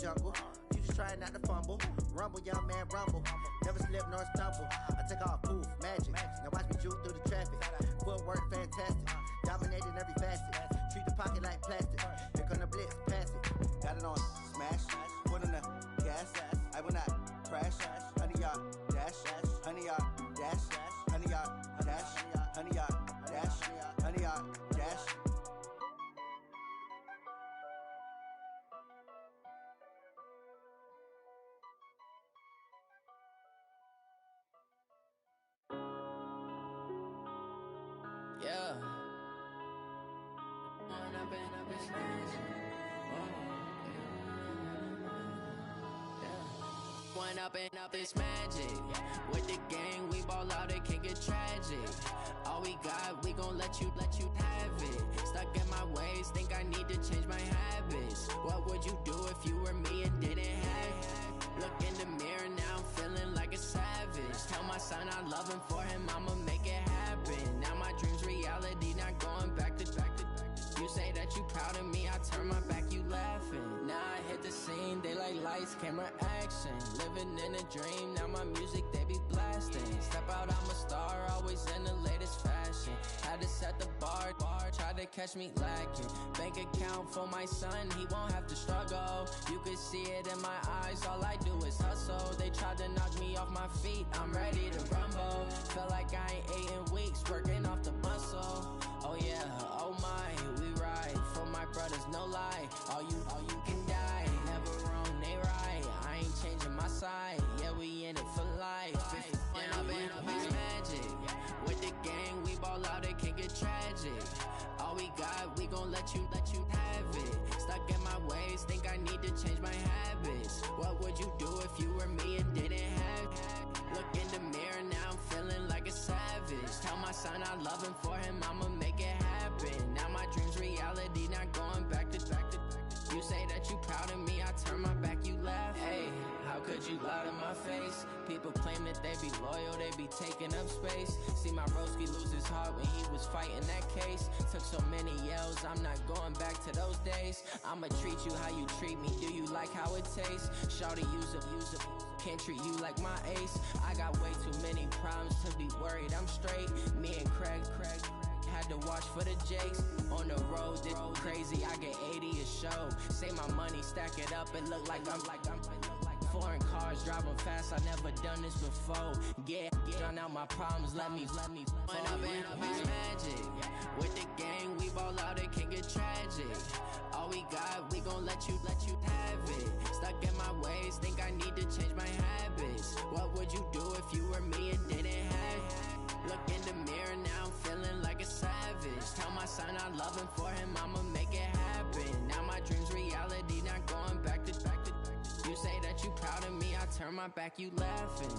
jungle. You just trying not to fumble. Rumble, young man, rumble. Never slip nor stumble. I take off, poof, magic. Now watch me juke through the traffic. Footwork fantastic. Dominating every facet. Treat the pocket like plastic. Here come the blitz, pass it. Got it on smash. Put on the gas. I will not crash. 100-yard dash. 100-yard dash. 100-yard dash. 100-yard dash. 100-yard dash. Yeah. One up and up is magic. With the gang, we ball out, it can get tragic. All we got, we gon' let you have it. Stuck in my ways, think I need to change my habits. What would you do if you were me and didn't have it? Look in the mirror, now I'm feeling like a savage. Tell my son I love him, for him I'ma make it happen. Now my dream's reality, not going back to. You say that you proud of me, I turn my back, you laughing. Now I hit the scene, they like lights, camera, action. Living in a dream, now my music, they be blasting. Step out, I'm a star, always in the latest fashion. Had to set the bar, try to catch me lacking. Bank account for my son, he won't have to struggle. You can see it in my eyes, all I do is hustle. They tried to knock me off my feet, I'm ready to rumble. Feel like I ain't ate in weeks, working off the muscle. Oh yeah, oh my, we ride for my brothers, no lie. All you can die, never wrong, they right. I ain't changing my side, yeah, we in it for life. When I've been up is magic. With the gang, we ball out, it can get tragic. All we got, we gon' let you have it. Stuck in my ways, think I need to change my habits. What would you do if you were me and didn't have it? Look in the mirror, now I'm feeling like a savage. Tell my son I love him, for him I'ma make it happen. Now my dream's reality, not going back to. You say that you proud of me, I turn my back, you laugh. Hey, how could you lie to my face? People claim that they be loyal, they be taking up space. See my broski lose his heart when he was fighting that case. Took so many yells, I'm not going back to those days. I'ma treat you how you treat me, do you like how it tastes? Shawty, use up, can't treat you like my ace. I got way too many problems to be worried, I'm straight. Me and Craig had to watch for the Jakes. On the road, this crazy, I get 80 a show. Say my money, stack it up, it look like I'm foreign cars, driving fast, I never done this before. Yeah, drown out my problems, let me When I've been up is magic. With the gang, we ball out, it can get tragic. All we got, we gon' let you have it. Stuck in my ways, think I need to change my habits. What would you do if you were me and didn't have it? Look in the mirror, now I'm feeling like a savage. Tell my son I love him, for him I'ma make it happen. Now my dream's reality, not going back to. You say that you proud of me, I turn my back, you laughing.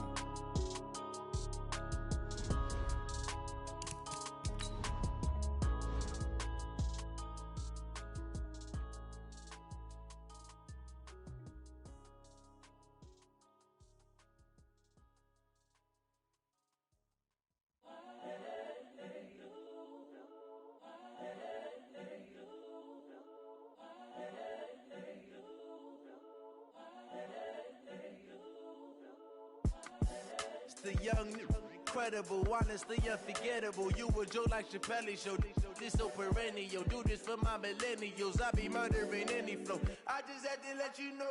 The young, incredible, honestly unforgettable. You a joke like Chappelle Show. This so perennial. Do this for my millennials. I be murdering any flow. I just had to let you know.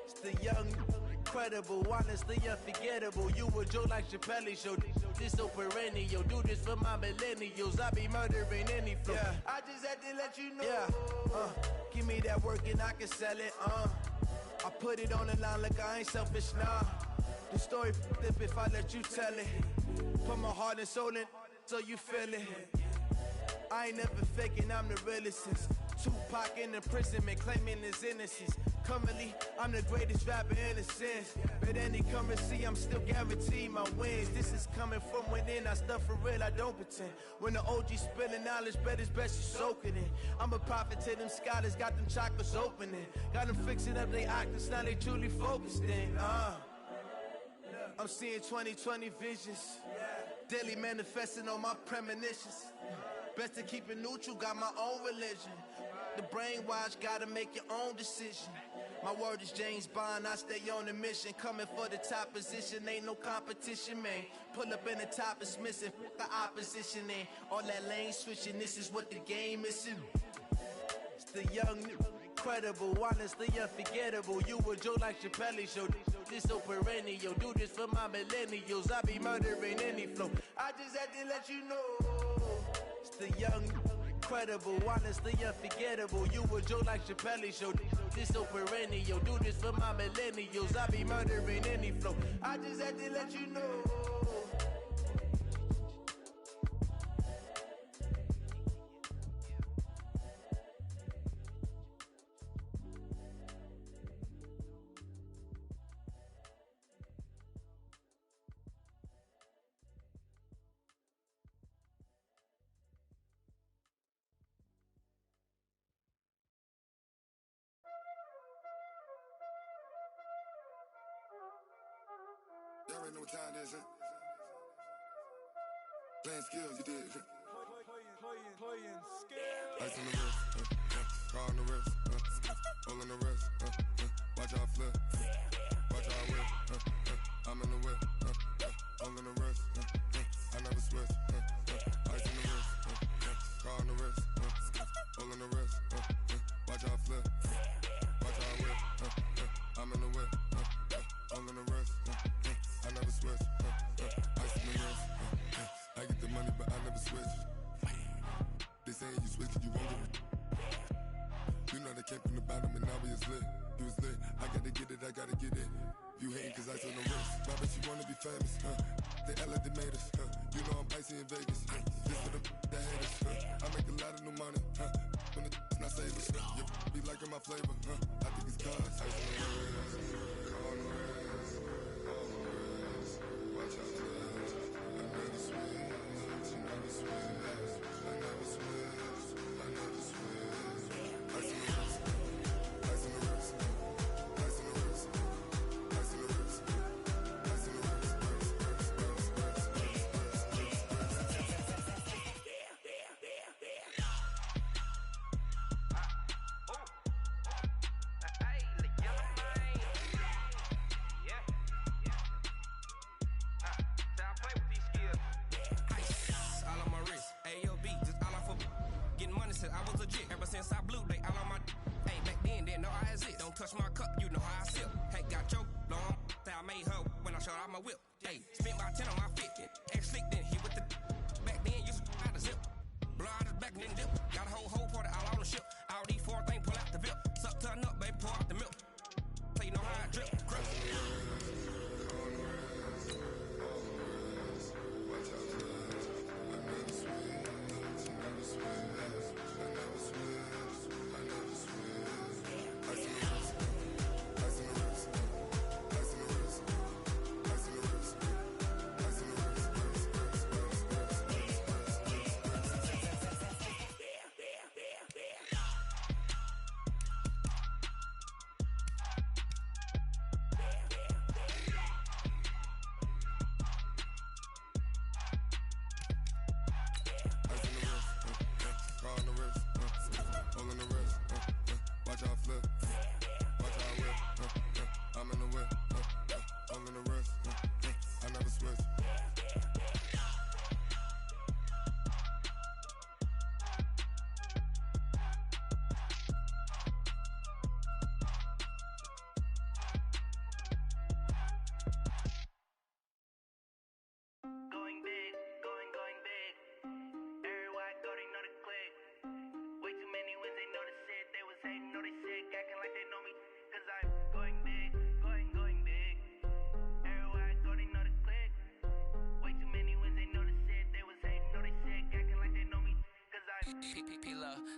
It's the young, incredible, honestly unforgettable. You a joke like Chappelle Show. This so perennial. Do this for my millennials. I be murdering any flow. Yeah. I just had to let you know. Yeah. Give me that work and I can sell it. I put it on the line like I ain't selfish, nah. The story flip if I let you tell it. Put my heart and soul in so you feel it. I ain't never faking, I'm the realest since Tupac in imprisonment, claiming his innocence. Currently, I'm the greatest rapper in a sense. But any currency, I'm still guaranteed my wins. This is coming from within, I stuff for real, I don't pretend. When the OG spilling knowledge, bet it's best you soak it in. I'm a prophet to them scholars, got them chakras opening. Got them fixing up their octaves, now they truly focused in. I'm seeing 2020 visions, daily manifesting on my premonitions. Best to keep it neutral, got my own religion. The brainwash, gotta make your own decision. My word is James Bond, I stay on a mission. Coming for the top position, ain't no competition, man. Pull up in the top is missing, the opposition ain't. All that lane switching, this is what the game is. It's the young, incredible, honestly unforgettable. You a Joe like Chappelle show, this so perennial. Do this for my millennials, I be murdering any flow. I just had to let you know. It's the young, incredible, honestly unforgettable. You a Joe like Chappelle show, this so perennial. Do this for my millennials, I be murdering any flow. I just had to let you know. You already know what time it is, huh? Playing skills, you did. Playing skills. Ice on the wrist, car on the wrist, hole in the wrist, watch out flip, watch out whip, I'm in the whip, hole in the wrist, I never switch, ice on the wrist, car on the wrist, hole in the wrist, watch out flip, watch out whip, I'm in the whip, hole in the wrist, I never switch, ice in the wrist, I get the money but I never switch. They saying you switch and you won't get it. You know they came from the bottom and now we is lit. You was lit, I gotta get it, I gotta get it. You hating cause ice on the wrist. Why bet you wanna be famous, They act like they made us, You know I'm icy in Vegas, This for the that hate us, I make a lot of new money, When the not save us, You be liking my flavor, I think it's cause ice on the wrist, on the wrist, on the wrist. Watch out for that, I never switch, I never switch. Touch my cup, you know how I sip. Hey, got your long, I made her when I showed out my whip. Hey, spent my 10 on my fit. Ex slick, then hit with the back then, used to out the zip. Blow out his back and then dip. Got a whole party all on the ship. All these four things, pull out the VIP. Suck, turn up, baby, pour out the milk. So you know how I drip. Crap.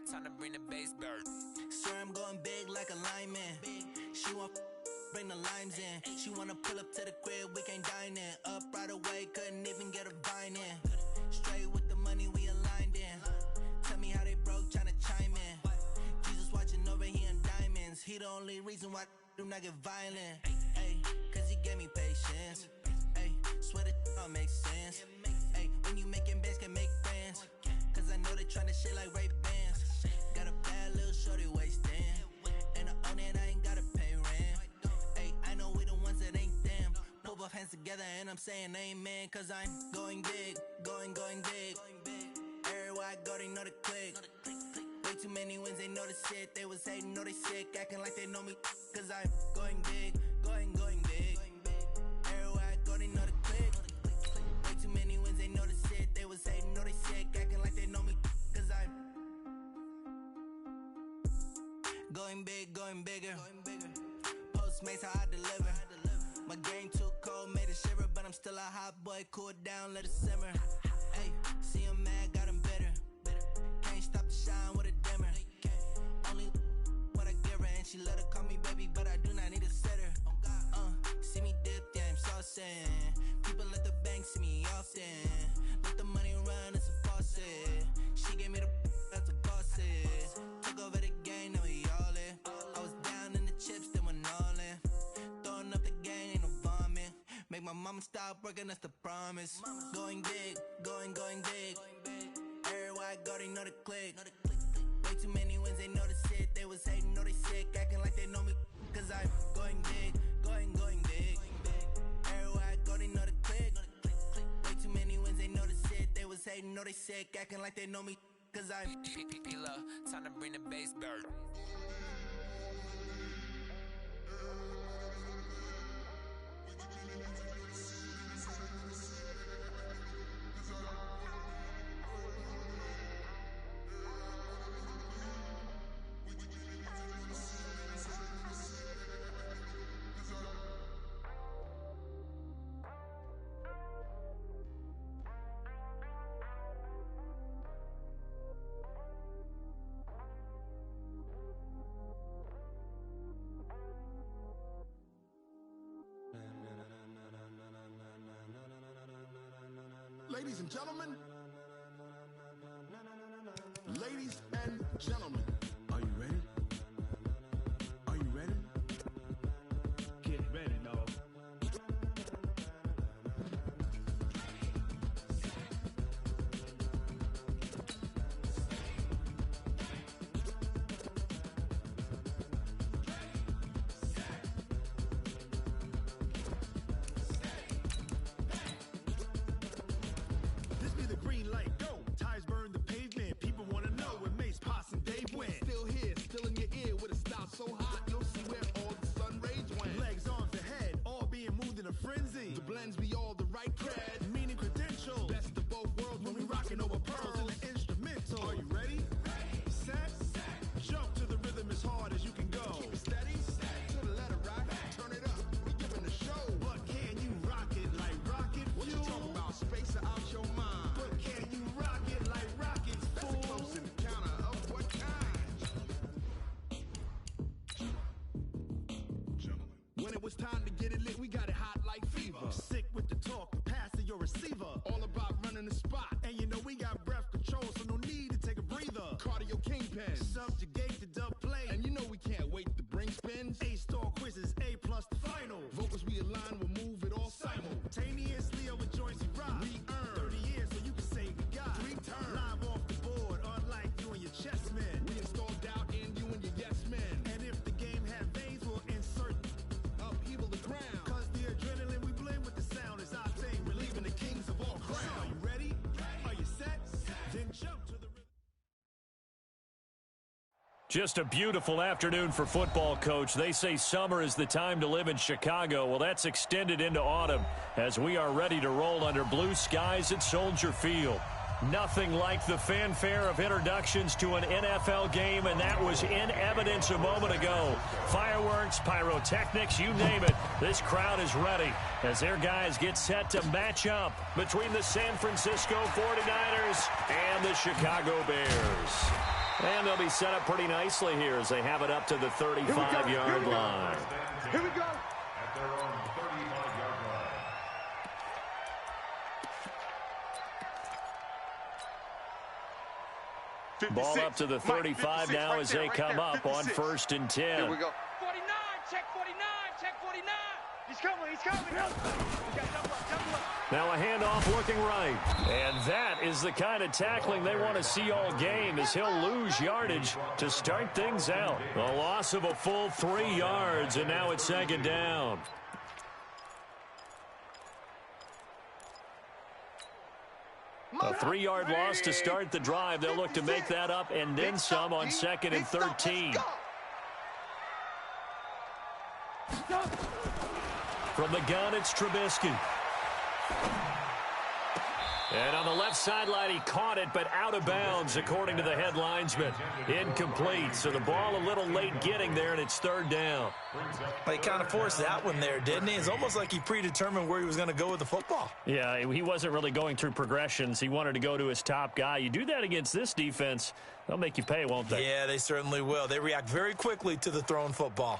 Time to bring the bass bird. Swear I'm going big like a lineman. She want bring the limes in. She wanna pull up to the crib, we can't dine in. Up right away, couldn't even get a vine in. Straight with the money, we aligned in. Tell me how they broke, tryna chime in. Jesus watching over, he in diamonds. He the only reason why do not get violent. Ay, cause he gave me patience. Ay, swear that don't make sense. Ay, when you making bands, can make friends. Cause I know they tryna shit like Ray-Bans. Got a bad little shorty wasting. And I own it, I ain't gotta pay rent. Hey, I know we the ones that ain't them. Put both hands together and I'm saying amen. Cause I'm going big, going big. Everywhere I go, they know the click. Way too many wins, they know the shit. They was hating, know they sick, acting like they know me. Cause I'm going big, going big. Everywhere I go, they know the click. Way too many wins, they know the shit. They was hating, know they sick, acting like they know me. Cause I'm going big, going bigger. Postmates how I deliver. My game too cold, made it shiver, but I'm still a hot boy. Cool it down, let it simmer. Hey, see him mad, got him bitter. Can't stop the shine with a dimmer. Only what I give her, and she let her call me baby, but I do not need a sitter. See me dip, yeah, I'm saucing. People let the bank see me often. Let the money run, it's a faucet. She gave me the that's a faucet. Took over the game, now we all in. I was down in the chips, then went all in. Throwing up the game, ain't no vomit. Make my mama stop working, that's the promise. Going big, going big. Everywhere I go, they know the click. Way too many wins, they know the shit. They was hating, know they sick, acting like they know me. Cause I'm going big, going big. Everywhere I go, they know the click. Way too many wins, they know the shit. They was hating, know they sick, acting like they know me. Cause I'm time to bring the bass back. Ladies and gentlemen, ladies and gentlemen, are you ready? Are you ready? Get ready, dog. Time to get it lit, we got it hot like fever. Sick with the talk, passing your receiver. All about running the spot. And you know we got breath control, so no need to take a breather. Cardio kingpin, subjugate the dub play. And you know we can't wait to bring spins. A-star quizzes, A+ the final. Vocals we align, we'll move it all simultaneously over joints we rock. We earn 30 years, so you can say we got 3 turns. Live off the board, unlike you and your chess men. We install doubt in you and your yes men. And if the game had veins, we'll insert upheaval the ground. Cause the adrenaline we blend with the sound is our thing. We're leaving the kings of all crowns. So are you ready? Are you set? Then jump to the rhythm. Just a beautiful afternoon for football, Coach. They say summer is the time to live in Chicago. Well, that's extended into autumn as we are ready to roll under blue skies at Soldier Field. Nothing like the fanfare of introductions to an NFL game, and that was in evidence a moment ago. Fireworks, pyrotechnics, you name it. This crowd is ready as their guys get set to match up between the San Francisco 49ers and the Chicago Bears. And they'll be set up pretty nicely here as they have it up to the 35-yard line. Here we go. At their own 35-yard line. Ball up to the 35 now as they come up on 1st and 10. Here we go. 49, check 49, check 49. He's coming, he's coming. We got double up, double up. Now a handoff looking right. And that is the kind of tackling they want to see all game, as he'll lose yardage to start things out. A loss of a full 3 yards, and now it's second down. A 3-yard loss to start the drive. They'll look to make that up and then some on 2nd and 13. From the gun, it's Trubisky. And on the left sideline, he caught it, but out of bounds, according to the head linesman. Incomplete, so the ball a little late getting there, and it's third down. Well, he kind of forced that one there, didn't he? It's almost like he predetermined where he was going to go with the football. Yeah, he wasn't really going through progressions. He wanted to go to his top guy. You do that against this defense, they'll make you pay, won't they? Yeah, they certainly will. They react very quickly to the thrown football.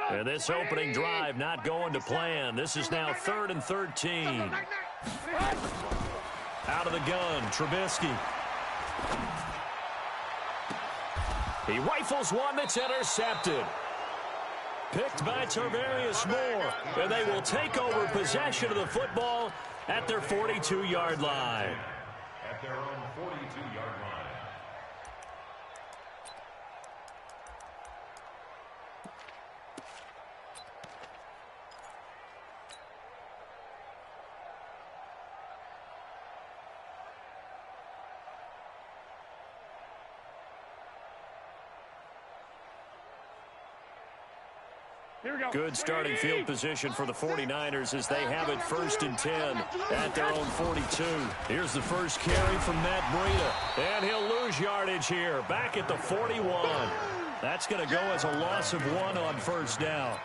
And this opening drive not going to plan. This is now 3rd and 13. Out of the gun, Trubisky. He rifles one that's intercepted. Picked by Tarvarius Moore. And they will take over possession of the football at their 42-yard line. At their own 42-yard line. Good starting field position for the 49ers as they have it 1st and 10 at their own 42. Here's the first carry from Matt Breida. And he'll lose yardage here. Back at the 41. That's going to go as a loss of 1 on first down.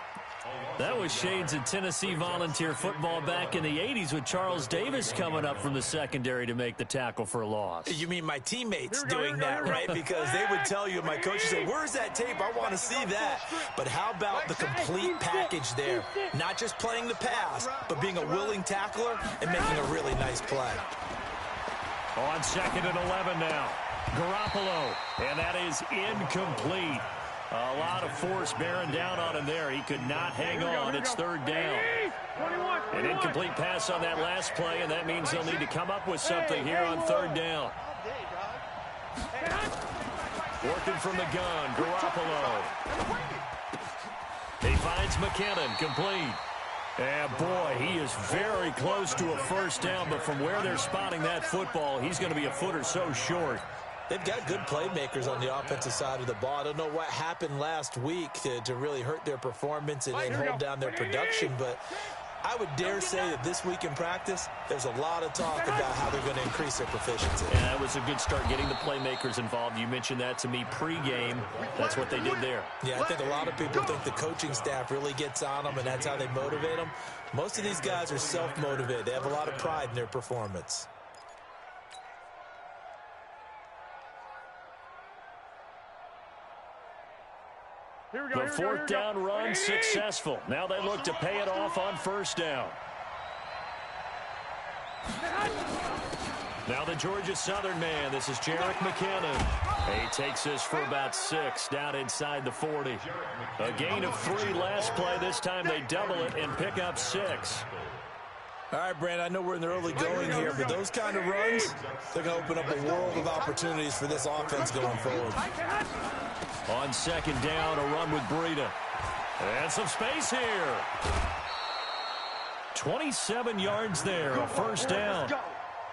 That was shades of Tennessee volunteer football back in the 80s with Charles Davis coming up from the secondary to make the tackle for a loss. You mean my teammates doing that, right? Because they would tell you, my coach would say, where's that tape? I want to see that. But how about the complete package there? Not just playing the pass, but being a willing tackler and making a really nice play. On 2nd and 11 now. Garoppolo, and that is incomplete. A lot of force bearing down on him there. He could not hang on. It's 3rd down. An incomplete pass on that last play, and that means they'll need to come up with something here on 3rd down. Working from the gun, Garoppolo. He finds McKinnon, complete. And boy, he is very close to a first down, but from where they're spotting that football, he's going to be a foot or so short. They've got good playmakers on the offensive side of the ball. I don't know what happened last week to really hurt their performance and hold down their production, but I would dare say that this week in practice, there's a lot of talk about how they're going to increase their proficiency. Yeah, that was a good start, getting the playmakers involved. You mentioned that to me pregame. That's what they did there. Yeah, I think a lot of people think the coaching staff really gets on them, and that's how they motivate them. Most of these guys are self-motivated. They have a lot of pride in their performance. The 4th down run successful. Now they look to pay it off on 1st down. Now the Georgia Southern man. This is Jerick McKinnon. He takes this for about 6 down inside the 40. A gain of 3 last play. This time they double it and pick up 6. All right, Brand, I know we're in the early going here, but those kind of runs, they're going to open up a world of opportunities for this offense going forward. On 2nd down, a run with Breida. And some space here. 27 yards there, a first down.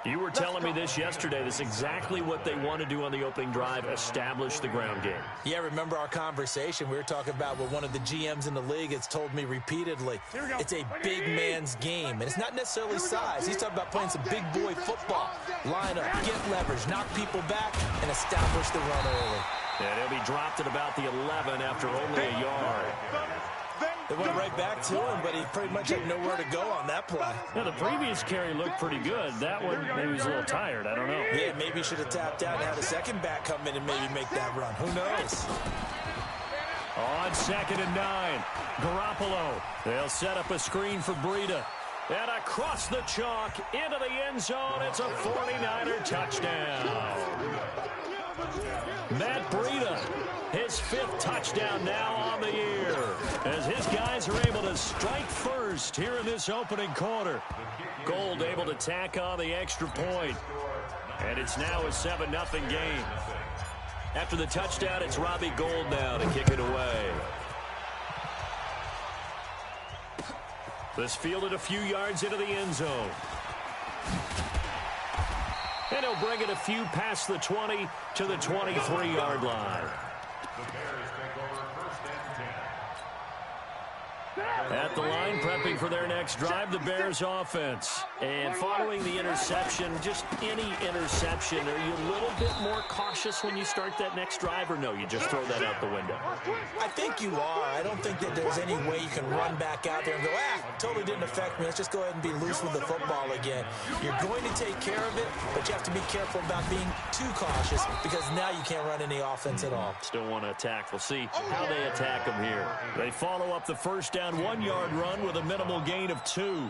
You were telling me this yesterday. This is exactly what they want to do on the opening drive, establish the ground game. Yeah, remember our conversation. We were talking about what one of the GMs in the league has told me repeatedly. It's a big man's game, and it's not necessarily size. He's talking about playing some big boy football. Line up, get leverage, knock people back, and establish the run early. And he'll be dropped at about the 11 after only a yard. They went right back to him, but he pretty much had nowhere to go on that play. Yeah, the previous carry looked pretty good. That one, maybe he was a little tired. I don't know. Yeah, maybe he should have tapped out and had a second back come in and maybe make that run. Who knows? On 2nd and 9, Garoppolo. They'll set up a screen for Breida. And across the chalk into the end zone. It's a 49er touchdown. Matt Breida, his 5th touchdown now on the year. as his guys are able to strike first here in this opening quarter. Gold able to tack on the extra point. And it's now a 7-0 game. After the touchdown, it's Robbie Gould now to kick it away. This fielded a few yards into the end zone. And he'll bring it a few past the 20 to the 23-yard line. At the line, prepping for their next drive, the Bears offense. And following the interception, just any interception, are you a little bit more cautious when you start that next drive, or no, you just throw that out the window? I think you are. I don't think that there's any way you can run back out there and go, totally didn't affect me. Let's just go ahead and be loose with the football again. You're going to take care of it, but you have to be careful about being too cautious because now you can't run any offense at all. Still want to attack. We'll see how they attack them here. They follow up the first down 1-yard run with a minimal gain of 2.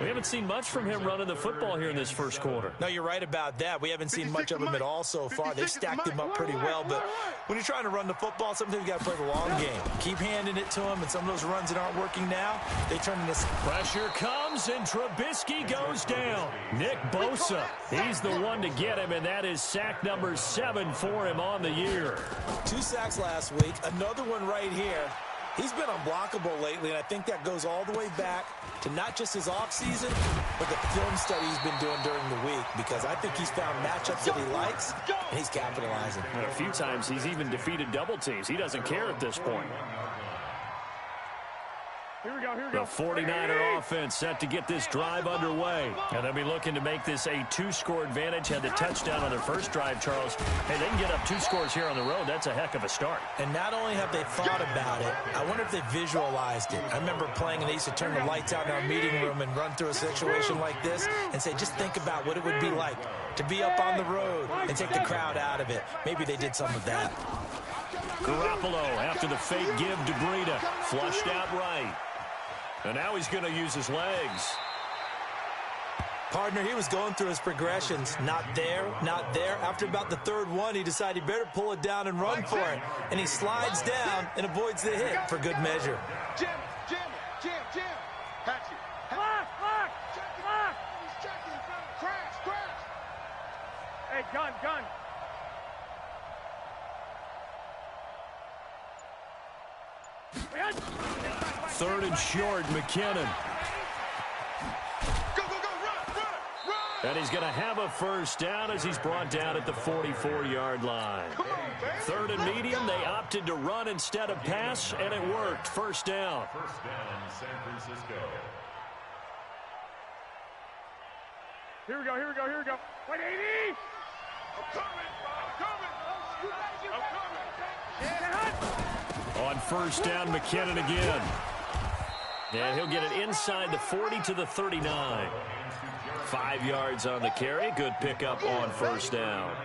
We haven't seen much from him running the football here in this first quarter. No, you're right about that. We haven't seen much of him at all so far. They've stacked him up pretty well, but when you're trying to run the football, sometimes you got to play the long game. Keep handing it to him, and some of those runs that aren't working now, they turn into... Pressure comes, and Trubisky goes down. Nick Bosa, he's the one to get him, and that is sack number 7 for him on the year. 2 sacks last week, another one right here. He's been unblockable lately, and I think that goes all the way back to not just his offseason, but the film study he's been doing during the week, because I think he's found matchups that he likes, and he's capitalizing. And a few times he's even defeated double teams. He doesn't care at this point. Here we go. The 49er offense set to get this drive underway. And they'll be looking to make this a 2-score advantage. Had the touchdown on their first drive, Charles. Hey, they can get up 2 scores here on the road. That's a heck of a start. And not only have they thought about it, I wonder if they visualized it. I remember playing, and they used to turn the lights out in our meeting room and run through a situation like this and say, just think about what it would be like to be up on the road and take the crowd out of it. Maybe they did some of that. Garoppolo after the fake give to Breida. Flushed out right. And now he's going to use his legs. Partner, he was going through his progressions. Not there, not there. After about the 3rd one, he decided he better pull it down and run for it. And he slides down and avoids the hit for good measure. Jim. Patch it. Lock. He's checking. Crash. Hey, gun. 3rd and short, McKinnon. Go, run! And he's going to have a first down as he's brought down at the 44-yard line. 3rd and medium, they opted to run instead of pass, and it worked. First down. San Francisco. Here we go. Wait, 80! I'm coming! On first down, McKinnon again. And he'll get it inside the 40 to the 39. 5 yards on the carry. Good pickup on first down.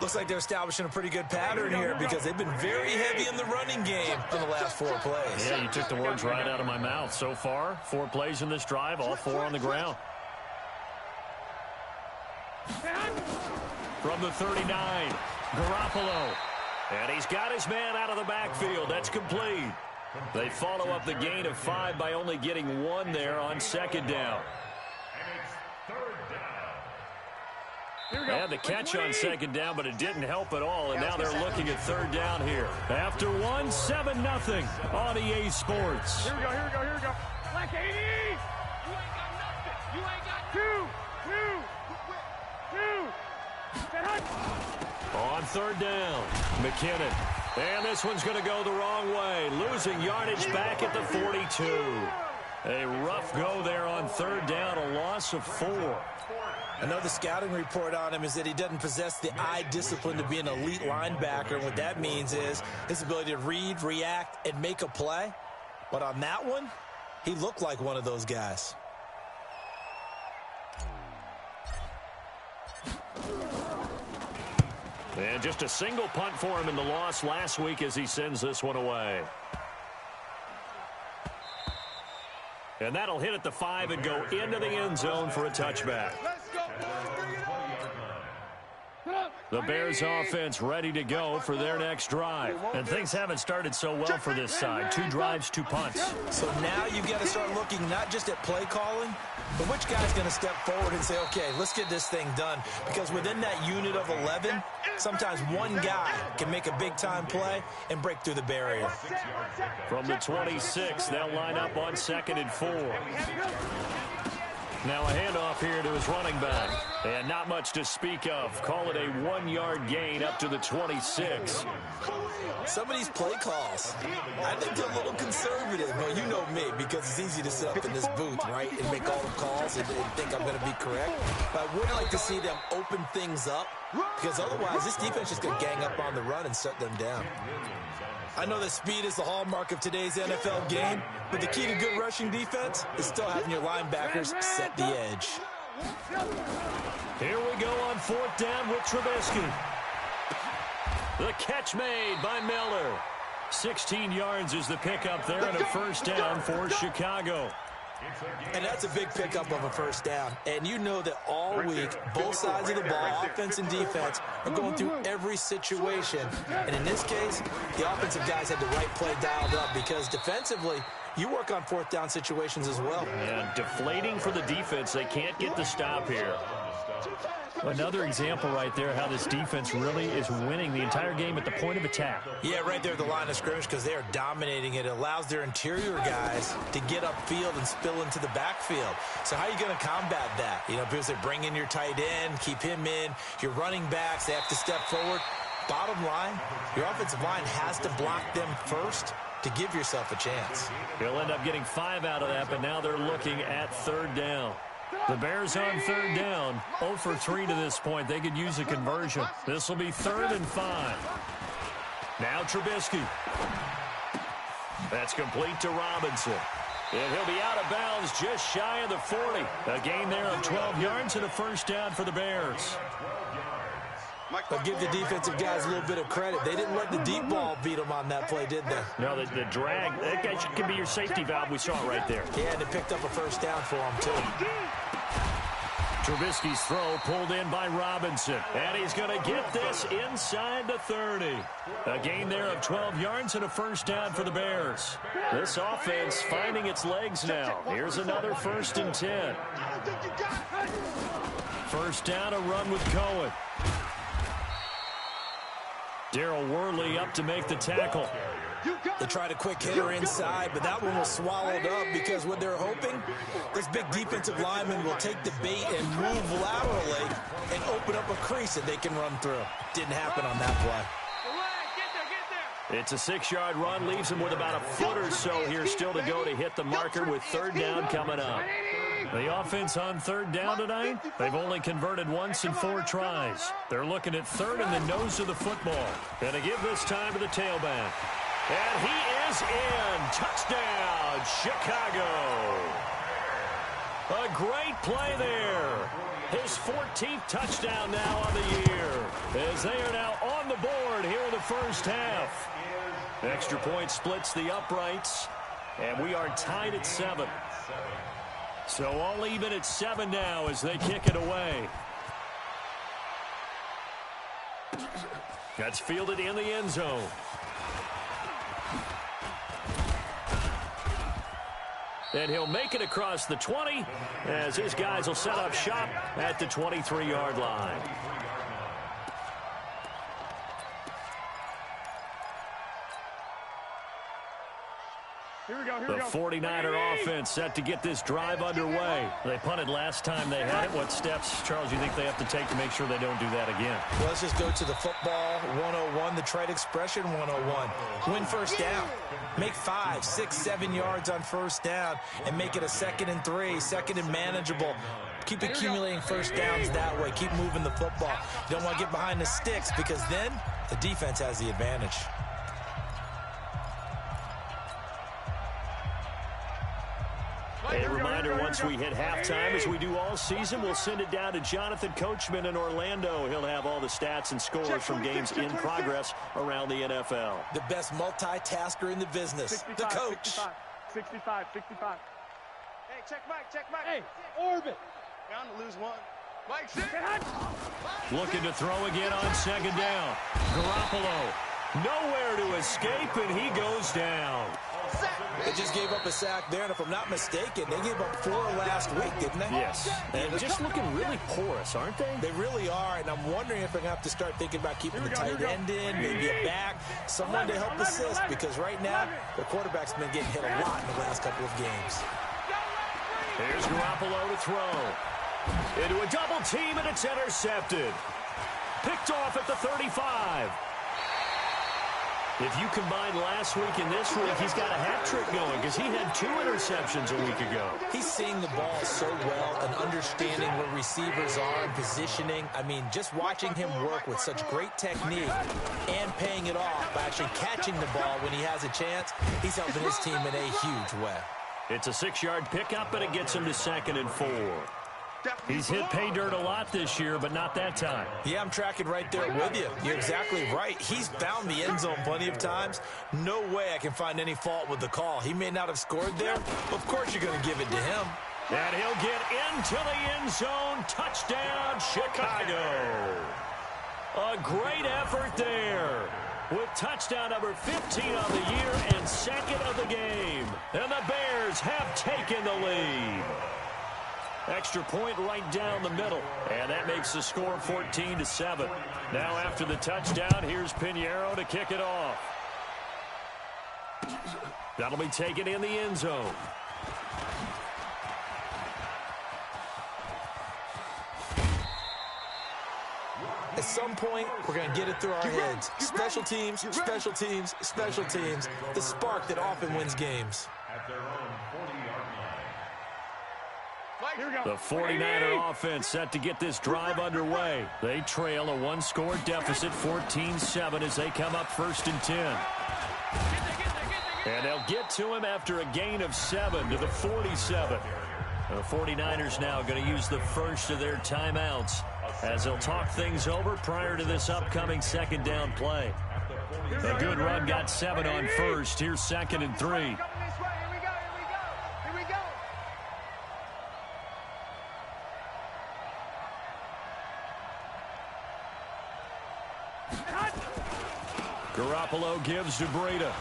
Looks like they're establishing a pretty good pattern here because they've been very heavy in the running game for the last 4 plays. Yeah, you took the words right out of my mouth. So far, 4 plays in this drive, all 4 on the ground. From the 39, Garoppolo. And he's got his man out of the backfield. That's complete. They follow up the gain of 5 by only getting 1 there on 2nd down. And the catch on 2nd down, but it didn't help at all. And now they're looking at 3rd down here. After 1, 7-0 on EA Sports. Here we go. Black 80! You ain't got nothing. You ain't got 2. On 3rd down, McKinnon. And this one's going to go the wrong way. Losing yardage back at the 42. A rough go there on 3rd down, a loss of 4. Another scouting report on him is that he doesn't possess the eye discipline to be an elite linebacker. And what that means is his ability to read, react, and make a play. But on that one, he looked like one of those guys. And just a single punt for him in the loss last week as he sends this one away. And that'll hit at the 5 and go into the end zone for a touchback. Let's go, boys. Bring it up. The Bears offense ready to go for their next drive. And things haven't started so well for this side. 2 drives, 2 punts. So now you've got to start looking not just at play calling, but which guy's going to step forward and say, okay, let's get this thing done. Because within that unit of 11, sometimes one guy can make a big-time play and break through the barrier. From the 26, they'll line up on 2nd and 4. Now a handoff here to his running back. And not much to speak of. Call it a 1-yard gain up to the 26. Some of these play calls, I think they're a little conservative. Well, you know me, because it's easy to sit up in this booth, right, and make all the calls and think I'm going to be correct. But I would like to see them open things up, because otherwise this defense is going to gang up on the run and shut them down. I know that speed is the hallmark of today's NFL game, but the key to good rushing defense is still having your linebackers set the edge. Here we go on 4th down with Trubisky. The catch made by Miller. 16 yards is the pickup there and a 1st down for Chicago. And that's a big pickup of a 1st down. And you know that all week, both sides of the ball, offense and defense, are going through every situation. And in this case, the offensive guys had the right play dialed up because defensively, you work on 4th down situations as well. And deflating for the defense. They can't get the stop here. Another example right there how this defense really is winning the entire game at the point of attack. Yeah, right there at the line of scrimmage because they are dominating it. It allows their interior guys to get upfield and spill into the backfield. So how are you going to combat that? You know, because they bring in your tight end, keep him in. Your running backs, they have to step forward. Bottom line, your offensive line has to block them first to give yourself a chance. He'll end up getting 5 out of that, but now they're looking at 3rd down. The Bears on 3rd down, 0 for 3 to this point. They could use a conversion. This will be 3rd and 5. Now Trubisky. That's complete to Robinson. And he'll be out of bounds just shy of the 40. A gain there of 12 yards and a 1st down for the Bears. But give the defensive guys a little bit of credit. They didn't let the deep ball beat them on that play, did they? No, the drag, that guy can be your safety valve. We saw it right there. Yeah, and they picked up a 1st down for him, too. Trubisky's throw pulled in by Robinson. And he's going to get this inside the 30. A gain there of 12 yards and a 1st down for the Bears. This offense finding its legs now. Here's another 1st and 10. 1st down, a run with Cohen. Darryl Worley up to make the tackle. They tried a quick hitter inside, but that one was swallowed up because what they're hoping, this big defensive lineman will take the bait and move laterally and open up a crease that they can run through. Didn't happen on that play. It's a 6-yard run, leaves him with about a foot or so here still to go to hit the marker with 3rd down coming up. The offense on 3rd down tonight, they've only converted once in 4 tries. They're looking at 3rd in the nose of the football. And to give this time to the tailback. And he is in. Touchdown, Chicago. A great play there. His 14th touchdown now on the year. As they are now on the board here in the 1st half. Extra point splits the uprights. And we are tied at 7. So all even at 7 now as they kick it away. That's fielded in the end zone. And he'll make it across the 20 as his guys will set up shop at the 23-yard line. The 49er offense set to get this drive underway. They punted last time they had it. What steps, Charles, do you think they have to take to make sure they don't do that again? Well, let's just go to the football 101, the trade expression 101. Win 1st down. Make 5, 6, 7 yards on 1st down and make it a 2nd and 3, 2nd and manageable. Keep accumulating 1st downs that way. Keep moving the football. You don't want to get behind the sticks because then the defense has the advantage. A reminder, once we hit halftime, as we do all season, we'll send it down to Jonathan Coachman in Orlando. He'll have all the stats and scores from games in progress around the NFL. The best multitasker in the business, 65, the coach. 65. Hey, check Mike. Hey, orbit. Bound to lose one. Looking to throw again on second down. Garoppolo, nowhere to escape, and he goes down. They just gave up a sack there, and if I'm not mistaken, they gave up 4 last week, didn't they? Yes. And they're just looking really porous, aren't they? They really are, and I'm wondering if they're going to have to start thinking about keeping the tight end in, maybe a back, someone to help assist, because right now, the quarterback's been getting hit a lot in the last couple of games. Here's Garoppolo to throw. Into a double team, and it's intercepted. Picked off at the 35. If you combine last week and this week, he's got a hat trick going because he had 2 interceptions a week ago. He's seeing the ball so well and understanding where receivers are and positioning. I mean, just watching him work with such great technique and paying it off by actually catching the ball when he has a chance, he's helping his team in a huge way. It's a 6-yard pickup, and it gets him to 2nd and 4. He's hit pay dirt a lot this year, but not that time. Yeah, I'm tracking right there with you. You're exactly right. He's found the end zone plenty of times. No way I can find any fault with the call. He may not have scored there. Of course you're going to give it to him. And he'll get into the end zone. Touchdown, Chicago. A great effort there, with touchdown number 15 on the year and 2nd of the game. And the Bears have taken the lead. Extra point right down the middle. And that makes the score 14-7. Now after the touchdown, here's Pinheiro to kick it off. That'll be taken in the end zone. At some point, we're going to get it through our heads. Special teams, special teams, special teams. The spark that often wins games. At their own 40-yard The 49er offense set to get this drive underway. They trail a 1-score deficit, 14-7, as they come up 1st and 10. And they'll get to him after a gain of 7 to the 47. The 49ers now going to use the first of their timeouts as they'll talk things over prior to this upcoming 2nd down play. A good run got 7 on 1st. Here's 2nd and 3. Garoppolo gives to Breida.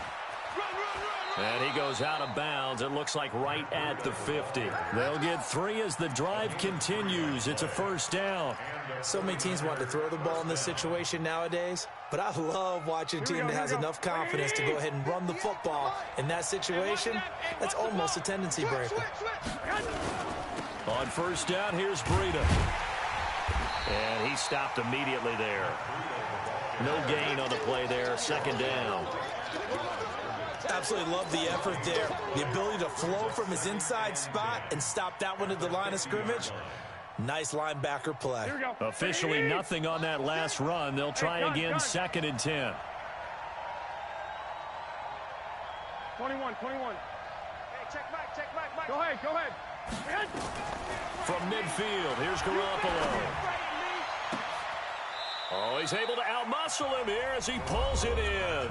And he goes out of bounds. It looks like right at the 50. They'll get 3 as the drive continues. It's a 1st down. So many teams want to throw the ball in this situation nowadays, but I love watching a team that has enough confidence to go ahead and run the football. In that situation, that's almost a tendency breaker. On 1st down, here's Breida. And he stopped immediately there. No gain on the play there. 2nd down. Absolutely love the effort there. The ability to flow from his inside spot and stop that one at the line of scrimmage. Nice linebacker play. Officially nothing on that last run. They'll try again 2nd and 10. 21. Hey, check Mike. Go ahead. From midfield, here's Garoppolo. Oh, he's able to outmuscle him here as he pulls it in.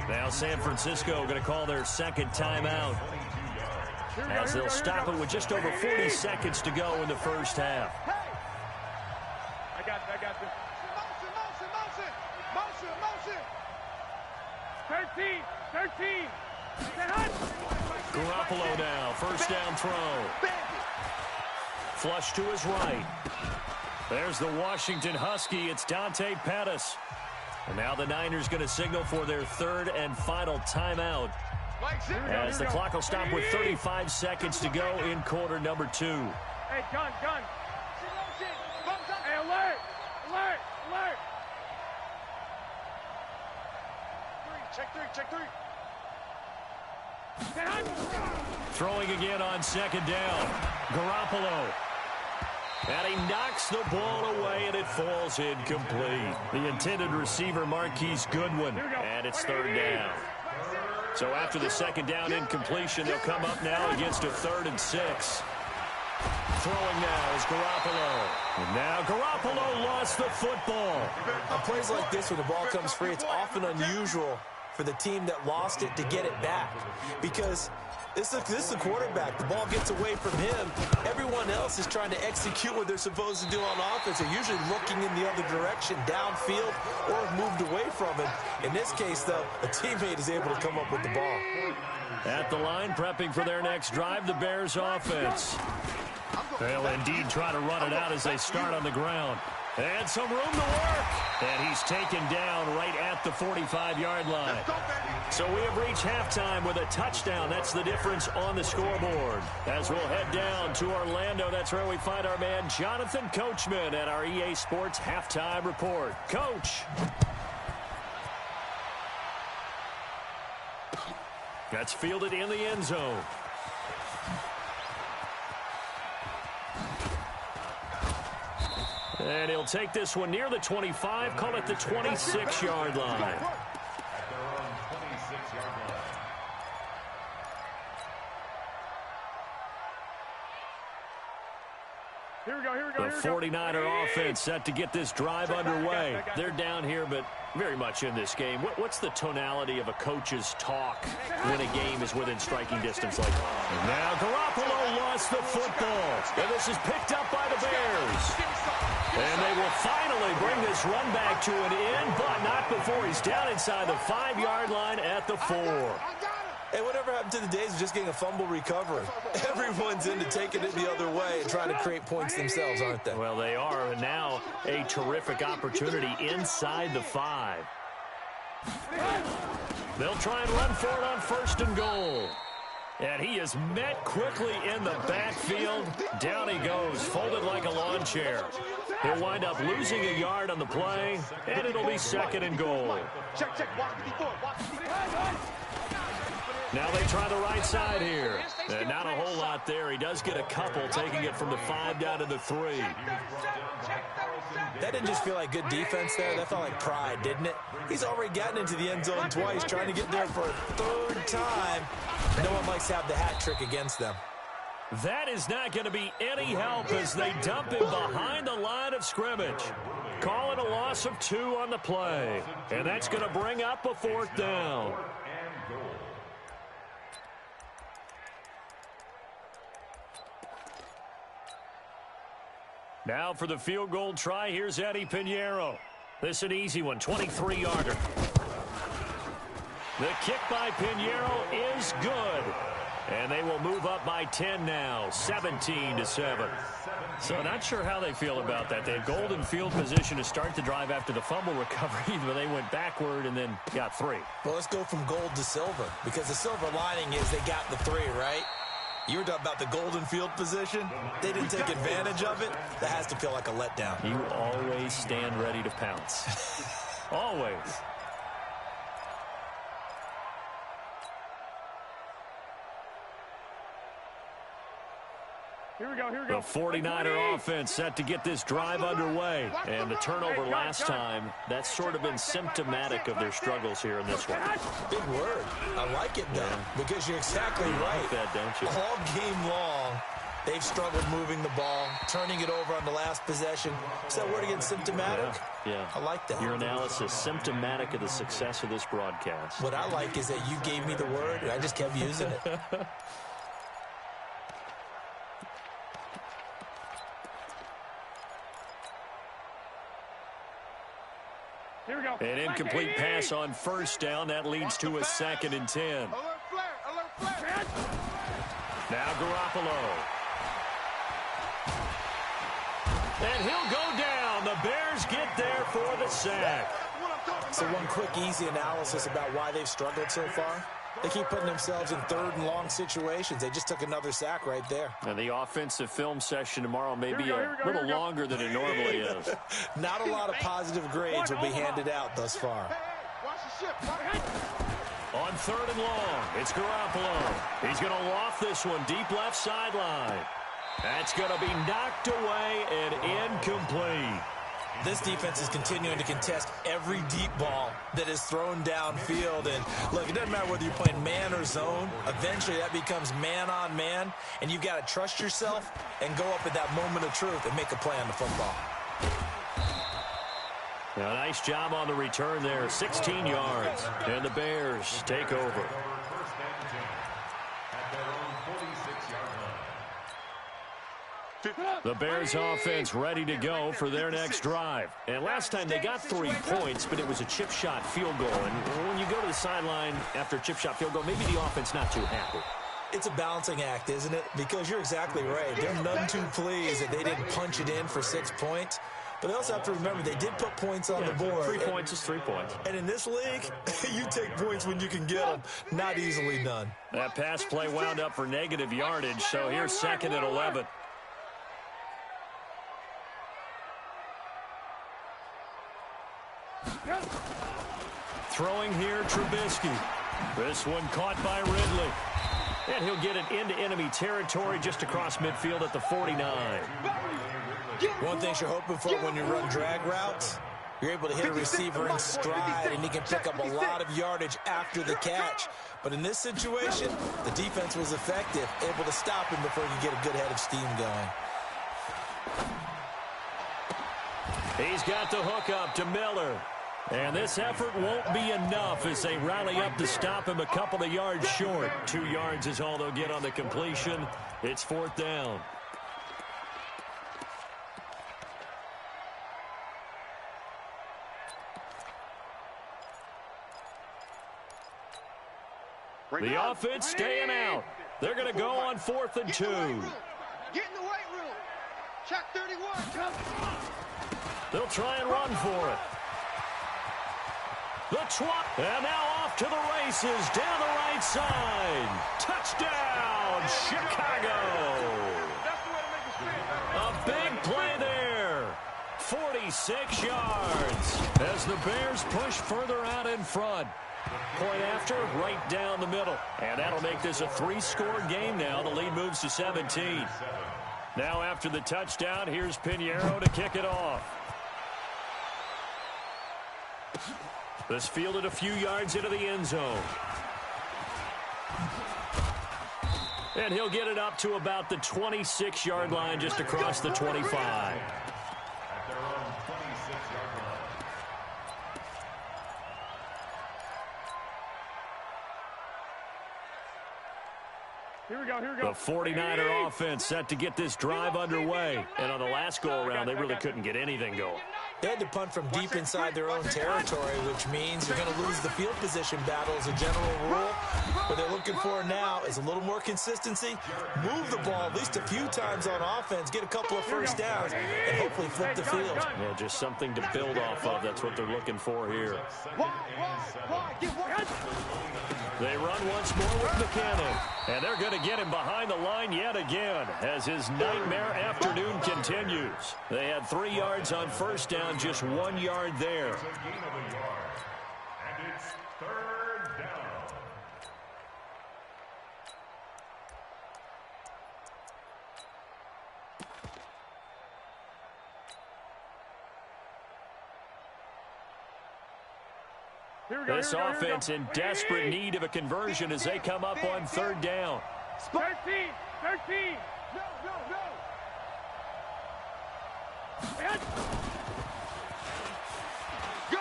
Now San Francisco going to call their 2nd timeout, as they'll stop it with just over 40 seconds to go in the 1st half. I got this. Motion. 13. Garoppolo now, 1st down throw. Flush to his right. There's the Washington Husky. It's Dante Pettis. And now the Niners going to signal for their 3rd and final timeout, as the clock will stop with 35 seconds to go in quarter number 2. Hey, gun. Hey, alert. Check 3. Throwing again on 2nd down. Garoppolo. And he knocks the ball away, and it falls incomplete. The intended receiver, Marquise Goodwin, and it's 3rd down. So after the 2nd down incompletion, they'll come up now against a 3rd and 6. Throwing now is Garoppolo. And now Garoppolo lost the football. On plays like this, when the ball comes free, it's often unusual for the team that lost it to get it back. Because this is the quarterback. The ball gets away from him. Everyone else is trying to execute what they're supposed to do on offense. They're usually looking in the other direction, downfield, or have moved away from him. In this case, though, a teammate is able to come up with the ball. At the line, prepping for their next drive, the Bears offense. They'll indeed try to run it out as they start on the ground. And some room to work. And he's taken down right at the 45-yard line. So we have reached halftime with a touchdown. That's the difference on the scoreboard. As we'll head down to Orlando, that's where we find our man Jonathan Coachman at our EA Sports Halftime Report. Coach. That's fielded in the end zone. And he'll take this one near the 25, call it the 26-yard line. Here we go. The 49er offense set to get this drive underway. They're down here, but very much in this game. What's the tonality of a coach's talk when a game is within striking distance like that? Now Garoppolo lost the football. And this is picked up by the Bears. And they will finally bring this run back to an end, but not before he's down inside the 5-yard line at the 4. Hey, whatever happened to the days of just getting a fumble recovery? Everyone's into taking it the other way and trying to create points themselves, aren't they? Well, they are. And now a terrific opportunity inside the 5. They'll try and run for it on 1st and goal. And he is met quickly in the backfield. Down he goes, folded like a lawn chair. He'll wind up losing a yard on the play, and it'll be 2nd and goal. Now they try the right side here. And not a whole lot there. He does get a couple, taking it from the 5 down to the 3. That didn't just feel like good defense there. That felt like pride, didn't it? He's already gotten into the end zone twice, trying to get there for a 3rd time. No one likes to have the hat trick against them. That is not going to be any help as they dump him behind the line of scrimmage. Call it a loss of 2 on the play. And that's going to bring up a 4th down. Now for the field goal try, here's Eddie Pinheiro. This is an easy one, 23-yarder. The kick by Pinheiro is good. And they will move up by 10 now, 17-7. So not sure how they feel about that. They had golden field position to start the drive after the fumble recovery, but they went backward and then got 3. Well, let's go from gold to silver, because the silver lining is they got the 3, right? You were talking about the golden field position. They didn't take advantage of it. That has to feel like a letdown. You always stand ready to pounce. Always. Here we go. The 49er offense set to get this drive underway. And the turnover last time, that's sort of been symptomatic of their struggles here in this one. Big word. I like it, though, because you're exactly right. Like that, don't you? All game long, they've struggled moving the ball, turning it over on the last possession. Is that word again, symptomatic? Yeah. I like that. Your analysis, symptomatic of the success of this broadcast. What I like is that you gave me the word, and I just kept using it. Here we go. An incomplete pass on 1st down. That leads to a 2nd and 10. Now Garoppolo. And he'll go down. The Bears get there for the sack. So one quick, easy analysis about why they've struggled so far. They keep putting themselves in 3rd and long situations. They just took another sack right there. And the offensive film session tomorrow may be a little longer than it normally is. Not a lot of positive grades will be handed out thus far. On 3rd and long, it's Garoppolo. He's going to loft this one deep left sideline. That's going to be knocked away and incomplete. This defense is continuing to contest every deep ball that is thrown downfield. And look, it doesn't matter whether you're playing man or zone. Eventually that becomes man on man, and you've got to trust yourself and go up at that moment of truth and make a play on the football. A nice job on the return there, 16 yards, and the Bears take over. The Bears offense ready to go for their next drive. And last time they got 3 points, but it was a chip shot field goal. And when you go to the sideline after a chip shot field goal, maybe the offense not too happy. It's a balancing act, isn't it? Because you're exactly right. They're none too pleased that they didn't punch it in for 6 points. But they also have to remember they did put points on the board. 3 points is 3 points. And in this league, you take points when you can get them. Not easily done. That pass play wound up for negative yardage, so here's 2nd and 11. Throwing here, Trubisky. This one caught by Ridley. And he'll get it into enemy territory just across midfield at the 49. One thing you're hoping for when you run drag routes, you're able to hit a receiver in stride, and he can pick up a lot of yardage after the catch. But in this situation, the defense was effective, able to stop him before he could get a good head of steam going. He's got the hook up to Miller. And this effort won't be enough as they rally up to stop him a couple of yards short. 2 yards is all they'll get on the completion. It's 4th down. The offense staying out. They're going to go on 4th and 2. Get in the weight room. Check 31. They'll try and run for it. The twat, and now off to the races down the right side. Touchdown, Chicago. A big play there. 46 yards as the Bears push further out in front. Point after, right down the middle. And that'll make this a 3-score game now. The lead moves to 17. Now after the touchdown, here's Pinheiro to kick it off. This fielded a few yards into the end zone. And he'll get it up to about the 26-yard line just across the 25. Here we go. The 49er offense set to get this drive underway. And on the last go-around, they really couldn't get anything going. They had to punt from deep inside their own territory, which means you're going to lose the field position battle as a general rule. What they're looking for now is a little more consistency, move the ball at least a few times on offense, get a couple of first downs, and hopefully flip the field. Yeah, just something to build off of. That's what they're looking for here. They run once more with McKinnon. And they're going to get him behind the line yet again as his nightmare afternoon continues. They had 3 yards on first down, just 1 yard there. And it's 3rd down. This offense in desperate need of a conversion as they come up on 3rd down. 13. Go.